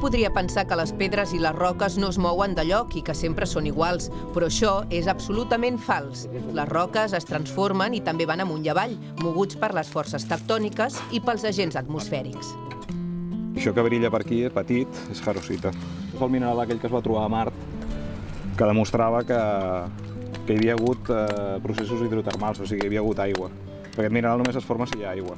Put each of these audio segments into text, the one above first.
podria pensar que les pedres i les roques no es mouen de lloc i que sempre són iguals, però això és absolutament fals. Les roques es transformen i també van amunt i avall, moguts per les forces tectòniques i pels agents atmosfèrics. Això que brilla per aquí, petit, és jarosita. És el mineral aquell que es va trobar a Mart, que demostrava que hi havia hagut processos hidrotermals, o sigui, hi havia hagut aigua. Aquest mineral només es forma si hi ha aigua.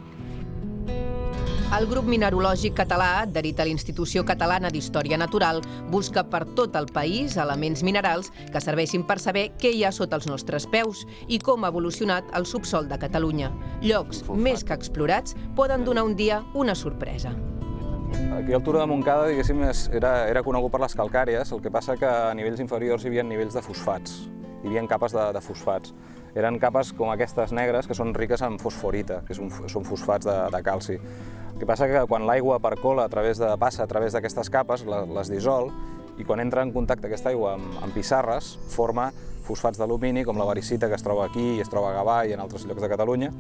El grup mineralògic català, adherit a l'Institució Catalana d'Història Natural, busca per tot el país elements minerals que serveixin per saber què hi ha sota els nostres peus i com ha evolucionat el subsòl de Catalunya. Llocs més que explorats poden donar un dia una sorpresa. Aquí al Turó de Montcada, diguéssim, era conegut per les calcàries, el que passa que a nivells inferiors hi havia nivells de fosfats, hi havia capes de fosfats. Eren capes com aquestes negres, que són riques en fosforita, que són fosfats de calci. El que passa que quan l'aigua percola, passa a través d'aquestes capes, les dissol, i quan entra en contacte aquesta aigua amb pissarres, forma fosfats d'alumini, com la varicita, que es troba aquí i es troba a Gavà i en altres llocs de Catalunya,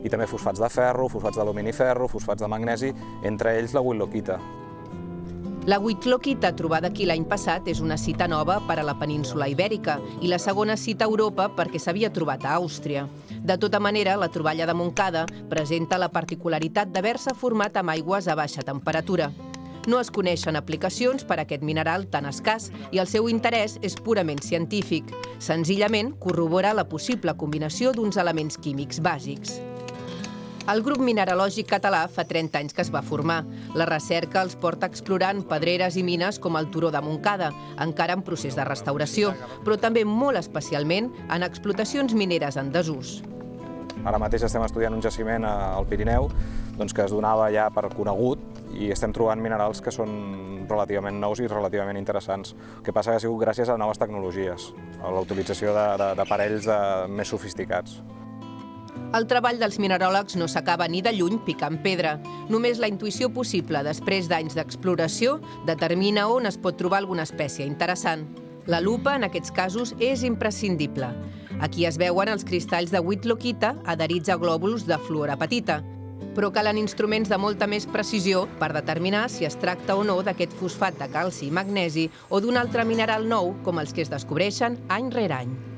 i també fosfats de ferro, fosfats d'alumini-ferro, fosfats de magnesi, entre ells la whitlockita. La whitlockita, trobada aquí l'any passat, és una cita nova per a la península Ibèrica i la segona cita a Europa perquè s'havia trobat a Àustria. De tota manera, la troballa de Montcada presenta la particularitat d'haver-se format amb aigües a baixa temperatura. No es coneixen aplicacions per a aquest mineral tan escàs i el seu interès és purament científic. Senzillament corrobora la possible combinació d'uns elements químics bàsics. El grup mineralògic català fa 30 anys que es va formar. La recerca els porta explorant pedreres i mines com el Turó de Montcada, encara en procés de restauració, però també molt especialment en explotacions mineres en desús. Ara mateix estem estudiant un jaciment al Pirineu que es donava ja per conegut i estem trobant minerals que són relativament nous i relativament interessants. El que passa que ha sigut gràcies a noves tecnologies, a la utilització d'aparells més sofisticats. El treball dels mineròlegs no s'acaba ni de lluny picant pedra. Només la intuïció possible després d'anys d'exploració determina on es pot trobar alguna espècie interessant. La lupa, en aquests casos, és imprescindible. Aquí es veuen els cristalls de whitlockita adherits a glòbuls de fluorapatita. Però calen instruments de molta més precisió per determinar si es tracta o no d'aquest fosfat de calci i magnesi o d'un altre mineral nou com els que es descobreixen any rere any.